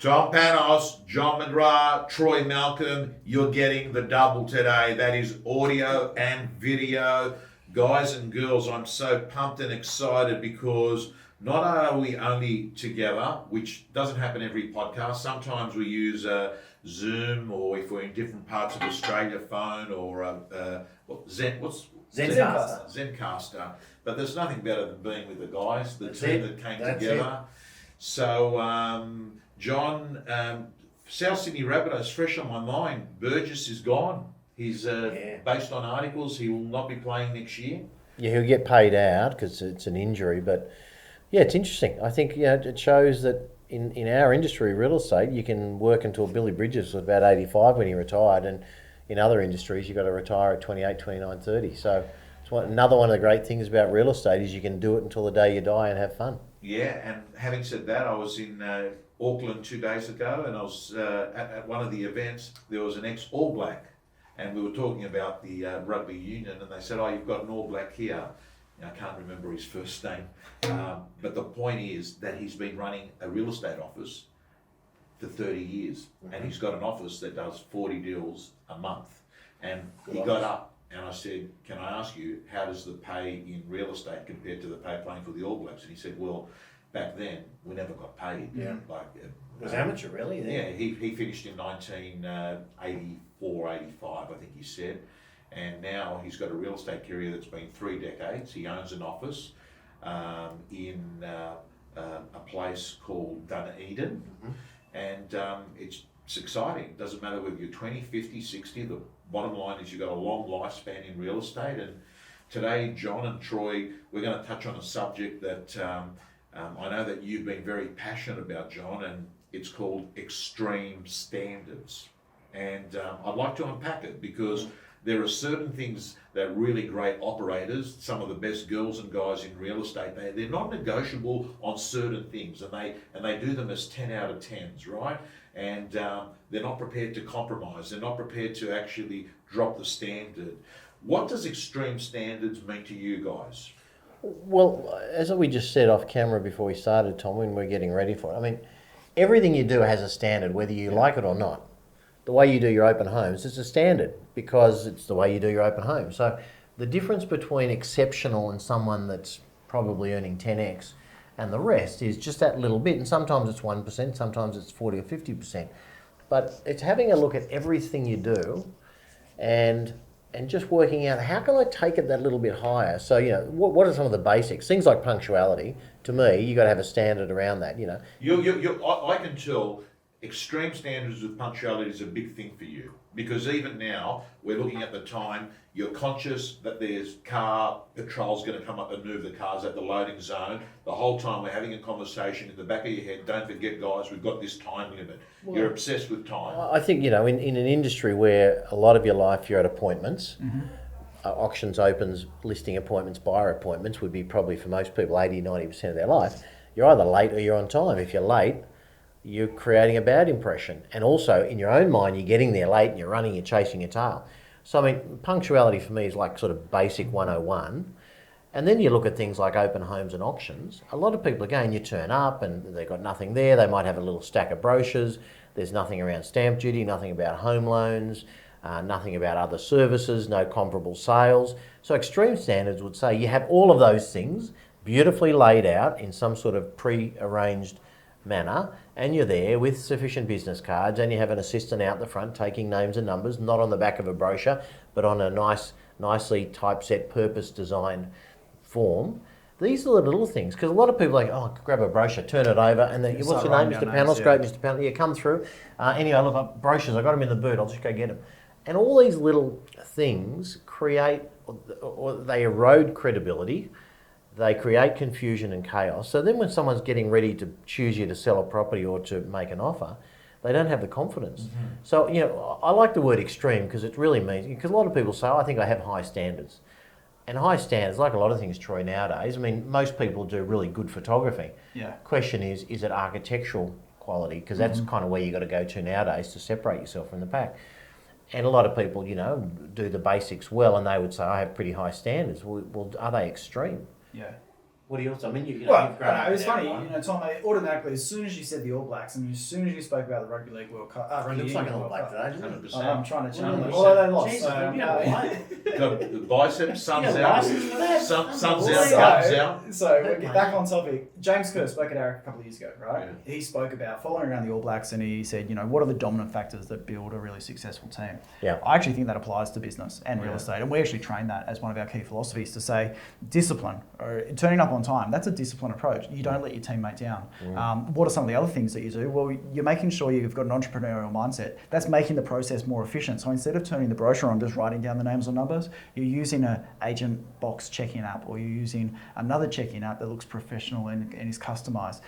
Tom Panos, John McGrath, Troy Malcolm, you're getting the double today. That is audio and video. Guys and girls, I'm so pumped and excited because not are we only together, which doesn't happen every podcast. Sometimes we use Zoom, or if we're in different parts of Australia, phone, or Zencaster. But there's nothing better than being with the guys, the team that came together. So, John, South Sydney Rabbitohs, fresh on my mind. Burgess is gone. He's based on articles. He will not be playing next year. Yeah, he'll get paid out because it's an injury. But yeah, it's interesting. I think it shows that in our industry, real estate, you can work until Billy Bridges was about 85 when he retired, and in other industries, you've got to retire at 28, 29, 30. So it's another one of the great things about real estate is you can do it until the day you die and have fun. Yeah, and having said that, I was in Auckland 2 days ago, and I was at one of the events. There was an ex-All Black, and we were talking about the rugby union, and they said, "Oh, you've got an All Black here." I can't remember his first name, but the point is that he's been running a real estate office for 30 years, and he's got an office that does 40 deals a month. And he got up, and I said, "Can I ask you, how does the pay in real estate compared to the pay playing for the All Blacks?" And he said, "Well, back then we never got paid." Yeah. It was amateur, really. Yeah, he finished in 1984, 85, I think he said. And now he's got a real estate career that's been 3 decades. He owns an office in a place called Dunedin. And it's exciting. It doesn't matter whether you're 20, 50, 60. The bottom line is you've got a long lifespan in real estate. And today, John and Troy, we're going to touch on a subject that I know that you've been very passionate about, John, and it's called extreme standards. And I'd like to unpack it because there are certain things that really great operators, some of the best girls and guys in real estate, they're not negotiable on certain things, and they do them as 10 out of 10s, right? And they're not prepared to compromise. They're not prepared to actually drop the standard. What does extreme standards mean to you guys? Well, as we just said off camera before we started, Tom, when we're getting ready for it, I mean, everything you do has a standard, whether you like it or not. The way you do your open homes is a standard because it's the way you do your open home. So the difference between exceptional and someone that's probably earning 10x and the rest is just that little bit. And sometimes it's 1%, sometimes it's 40 or 50%. But it's having a look at everything you do and just working out how can I take it that little bit higher. So, what are some of the basics? Things like punctuality, to me, you got to have a standard around that, I can tell extreme standards with punctuality is a big thing for you, because even now we're looking at the time, you're conscious that there's car patrol's going to come up and move the cars at the loading zone. The whole time we're having a conversation in the back of your head, don't forget guys, we've got this time limit. You're obsessed with time. I think, in an industry where a lot of your life you're at appointments, auctions, opens, listing appointments, buyer appointments would be probably for most people 80, 90% of their life. You're either late or you're on time. If you're late, you're creating a bad impression. And also, in your own mind, you're getting there late and you're running, you're chasing your tail. So, I mean, punctuality for me is like sort of basic 101. And then you look at things like open homes and auctions. A lot of people, again, you turn up and they've got nothing there. They might have a little stack of brochures. There's nothing around stamp duty, nothing about home loans, nothing about other services, no comparable sales. So extreme standards would say you have all of those things beautifully laid out in some sort of pre-arranged manner, and you're there with sufficient business cards, and you have an assistant out the front taking names and numbers, not on the back of a brochure, but on a nicely typeset, purpose-designed form. These are the little things, because a lot of people are like, grab a brochure, turn it over, and then, what's your name, Mr. Panos? Great, Mr. Panos. Yeah, come through. Anyway, look up brochures. I got them in the boot. I'll just go get them. And all these little things create, or they erode credibility. They create confusion and chaos. So then when someone's getting ready to choose you to sell a property or to make an offer, they don't have the confidence. So, I like the word extreme because it really means, because a lot of people say, I think I have high standards. And high standards, like a lot of things, Troy, nowadays, I mean, most people do really good photography. Yeah. Question is it architectural quality? Because that's kind of where you got to go to nowadays to separate yourself from the pack. And a lot of people, do the basics well, and they would say, I have pretty high standards. Well, are they extreme? Yeah. What do you also? I mean, you've Well, grown up it was in that, funny, right? Tom. Automatically, as soon as you said the All Blacks, and as soon as you spoke about the Rugby League World Cup, He Rugby looks like an Union All World Black Cup. today, doesn't he? 100%. I'm trying to change Well, it. Although they lost. Jesus, So, you know what? The biceps, sun's Yeah, out, license for that. sun's Unbelievable. out, guns out. So we'll get back on topic. James Kerr spoke at Eric a couple of years ago, right? Yeah. He spoke about following around the All Blacks, and he said, what are the dominant factors that build a really successful team? Yeah. I actually think that applies to business and real Yeah. estate, and we actually train that as one of our key philosophies to say discipline or turning up on time. That's a disciplined approach. You don't let your teammate down. What are some of the other things that you do? Well, you're making sure you've got an entrepreneurial mindset. That's making the process more efficient. So instead of turning the brochure on, just writing down the names or numbers, you're using an agent box check-in app, or you're using another check-in app that looks professional and is customized.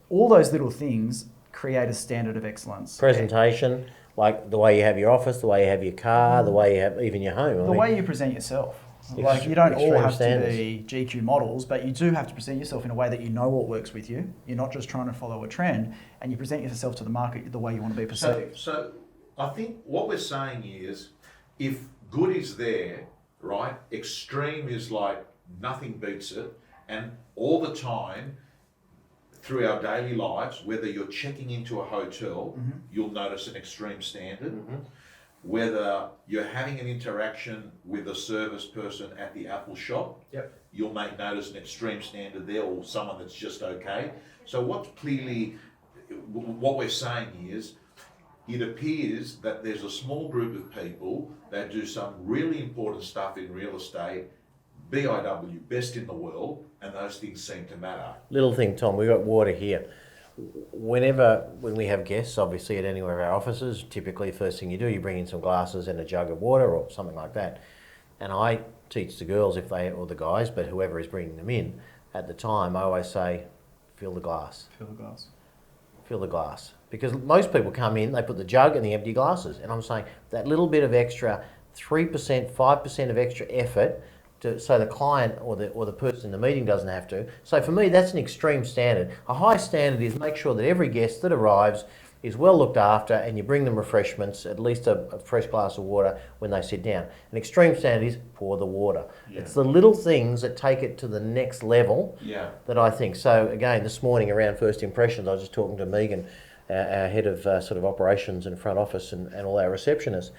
All those little things create a standard of excellence. Presentation, like the way you have your office, the way you have your car, the way you have even your home. The way you present yourself. Like, you don't all extreme have standards. to be GQ models, but you do have to present yourself in a way that you know what works with you. You're not just trying to follow a trend, and you present yourself to the market the way you want to be perceived. So I think what we're saying is, if good is there, right, extreme is like nothing beats it, and all the time through our daily lives, whether you're checking into a hotel, you'll notice an extreme standard. Whether you're having an interaction with a service person at the Apple shop, you'll notice an extreme standard there, or someone that's just okay. So what we're saying is, it appears that there's a small group of people that do some really important stuff in real estate, BIW, best in the world, and those things seem to matter. Little thing, Tom, we've got water here. When we have guests, obviously at any of our offices, typically first thing you do, you bring in some glasses and a jug of water or something like that. And I teach the girls, or the guys, but whoever is bringing them in at the time, I always say, fill the glass. Fill the glass. Fill the glass. Because most people come in, they put the jug and the empty glasses. And I'm saying that little bit of extra, 3%, 5% of extra effort, so the client or the person in the meeting doesn't have to. So for me, that's an extreme standard. A high standard is make sure that every guest that arrives is well looked after, and you bring them refreshments, at least a fresh glass of water when they sit down. An extreme standard is pour the water. Yeah. It's the little things that take it to the next level that I think. So again, this morning around first impressions, I was just talking to Megan, our head of sort of operations and front office and all our receptionists.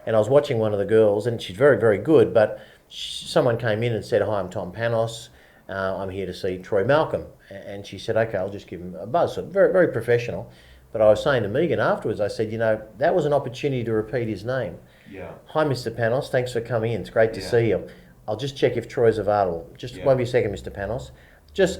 And I was watching one of the girls, and she's very, very good, but someone came in and said, "Hi, I'm Tom Panos. I'm here to see Troy Malcolm." And she said, "Okay, I'll just give him a buzz." So very, very professional. But I was saying to Megan afterwards, I said, that was an opportunity to repeat his name. Yeah. "Hi, Mr. Panos. Thanks for coming in. It's great to see you. I'll just check if Troy's available. Just won't be a second, Mr. Panos." Just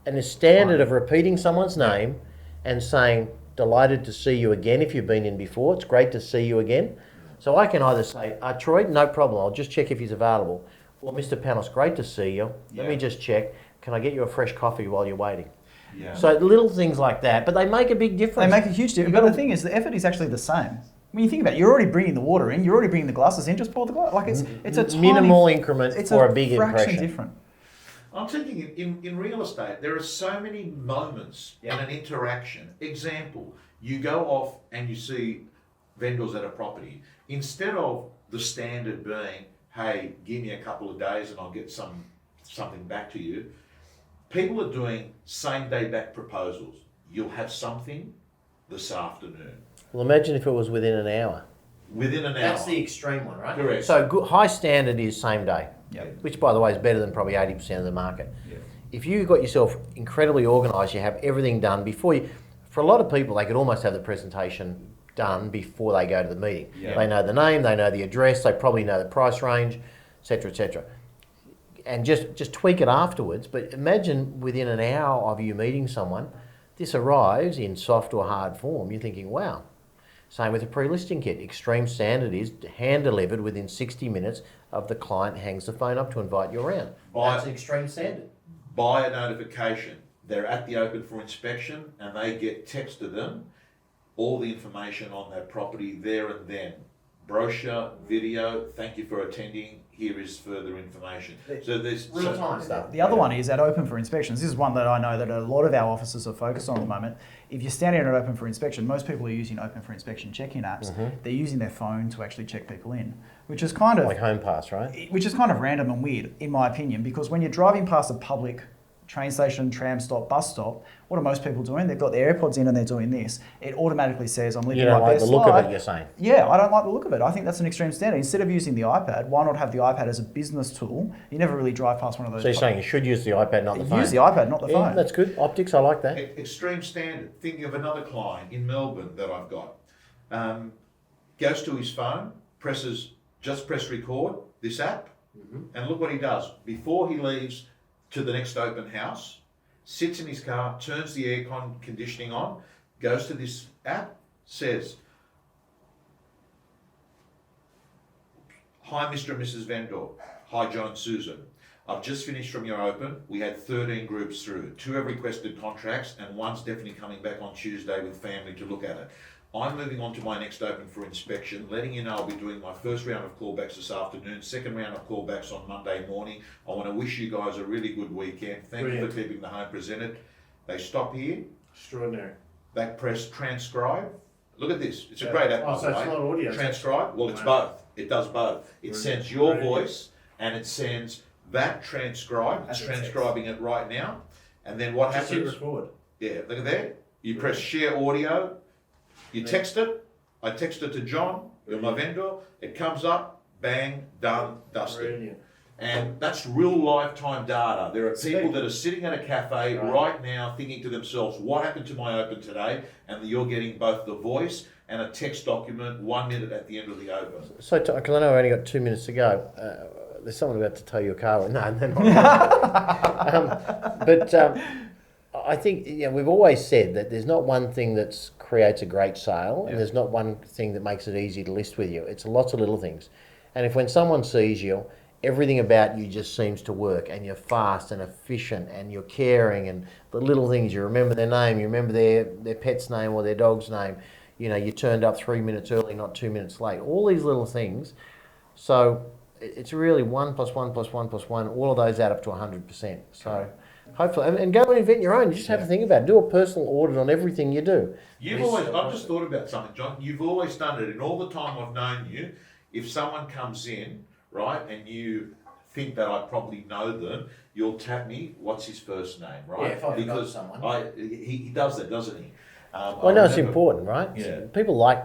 a standard of repeating someone's name and saying, "Delighted to see you again. If you've been in before, it's great to see you again." So I can either say, "Troy, no problem. I'll just check if he's available." Or, "Mr. Panos, great to see you. Let me just check. Can I get you a fresh coffee while you're waiting?" Yeah. So little things like that, but they make a big difference. They make a huge difference. But the thing is, the effort is actually the same. When you think about it, you're already bringing the water in, you're already bringing the glasses in, just pour the glass. Like it's a tiny, minimal increment it's for a big fraction impression. different. I'm thinking in real estate, there are so many moments in an interaction. Example, you go off and you see vendors at a property. Instead of the standard being, "Hey, give me a couple of days and I'll get something back to you," people are doing same day back proposals. "You'll have something this afternoon." Well, imagine if it was within an hour. Within an hour. That's the extreme one, right? Correct. So high standard is same day, Yep. which, by the way, is better than probably 80% of the market. Yeah. If you got yourself incredibly organised, you have everything done before you. For a lot of people, they could almost have the presentation done before they go to the meeting. Yeah. They know the name, they know the address, they probably know the price range, etc., etc. And just tweak it afterwards. But imagine within an hour of you meeting someone, this arrives in soft or hard form. You're thinking, wow. Same with a pre-listing kit. Extreme standard is hand-delivered within 60 minutes of the client hangs the phone up to invite you around. That's an extreme standard. Buyer notification. They're at the open for inspection and they get text to them all the information on that property there and then. Brochure, video, thank you for attending, here is further information. So there's Real-time stuff. The other one is at open for inspections. This is one that I know that a lot of our offices are focused on at the moment. If you're standing at open for inspection, most people are using open for inspection check-in apps. They're using their phone to actually check people in, which is kind of Like Home Pass, right? which is kind of random and weird, in my opinion, because when you're driving past a public train station, tram stop, bus stop, what are most people doing? They've got their AirPods in and they're doing this. It automatically says, I'm living You don't my like best the look life. of it, you're saying? Yeah, I don't like the look of it. I think that's an extreme standard. Instead of using the iPad, why not have the iPad as a business tool? You never really drive past one of those. So you're saying you should use the iPad, not the phone? Use the iPad, not the Yeah, phone. that's good. Optics, I like that. Extreme standard. Thinking of another client in Melbourne that I've got. Goes to his phone, press record, this app, and look what he does. Before he leaves to the next open house, sits in his car, turns the air conditioning on, goes to this app, says, "Hi, Mr. and Mrs. Vendor. Hi, John and Susan. I've just finished from your open. We had 13 groups through. 2 have requested contracts and 1's definitely coming back on Tuesday with family to look at it. I'm moving on to my next open for inspection, letting you know I'll be doing my first round of callbacks this afternoon, second round of callbacks on Monday morning. I want to wish you guys a really good weekend. Thank you for keeping the home presented." They stop here. Extraordinary. They press transcribe. Look at this. It's a great app, by so the it's way. not audio. Transcribe. Well, it's both. It does both. It sends your voice and it sends that transcribe. It's transcribing it right now. And then what Just hit happens? record. Yeah, look at there. You press share audio. You text it. I text it to John, you're my vendor. It comes up. Bang. Done. Dusted. Brilliant. And that's real lifetime data. There are people that are sitting at a cafe right now thinking to themselves, what happened to my open today? And you're getting both the voice and a text document 1 minute at the end of the open. So, because I know I've only got 2 minutes to go, there's someone about to tow your car. No, they're not. But I think we've always said that there's not one thing that creates a great sale, and there's not one thing that makes it easy to list with you. It's lots of little things. And if when someone sees you, everything about you just seems to work, and you're fast and efficient and you're caring, and the little things, you remember their name, you remember their pet's name or their dog's name, you turned up 3 minutes early, not 2 minutes late, all these little things. So it's really 1 + 1 + 1 + 1, all of those add up to 100%. So hopefully, and go and invent your own. You just have to think about it. Do a personal audit on everything you do. I've just thought about something, John. You've always done it. In all the time I've known you, if someone comes in, right, and you think that I probably know them, you'll tap me, what's his first name, right? Yeah, if I forgot because someone. he does that, doesn't he? Well, I know it's important, right? Yeah. People like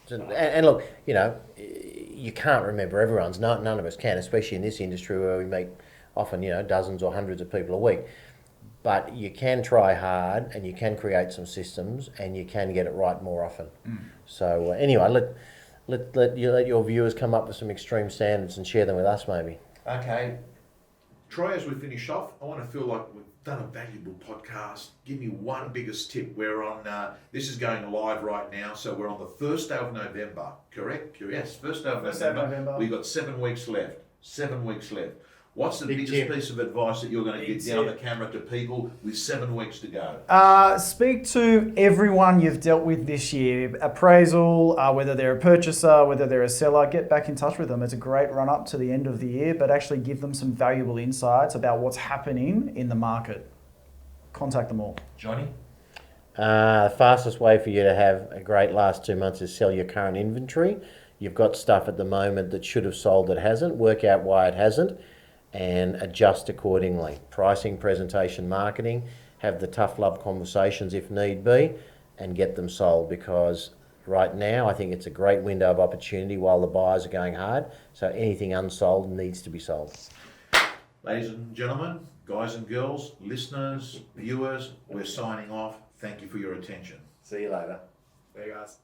to, and look, you can't remember everyone's. None of us can, especially in this industry where we meet often, dozens or hundreds of people a week. But you can try hard, and you can create some systems, and you can get it right more often. So anyway, let your viewers come up with some extreme standards and share them with us, maybe. Okay. Troy, as we finish off, I want to feel like we've done a valuable podcast. Give me one biggest tip. We're on, this is going live right now, so we're on the 1st day of November, correct? Yes, 1st day of November. We've got 7 weeks left. 7 weeks left. What's the biggest piece of advice that you're going to get down the camera to people with 7 weeks to go? Speak to everyone you've dealt with this year. Appraisal, whether they're a purchaser, whether they're a seller, get back in touch with them. It's a great run up to the end of the year, but actually give them some valuable insights about what's happening in the market. Contact them all. Johnny? The fastest way for you to have a great last 2 months is sell your current inventory. You've got stuff at the moment that should have sold that hasn't. Work out why it hasn't, and adjust accordingly. Pricing, presentation, marketing, have the tough love conversations if need be, and get them sold, because right now I think it's a great window of opportunity while the buyers are going hard, so anything unsold needs to be sold. Ladies and gentlemen, guys and girls, listeners, viewers, we're signing off. Thank you for your attention. See you later. There you guys.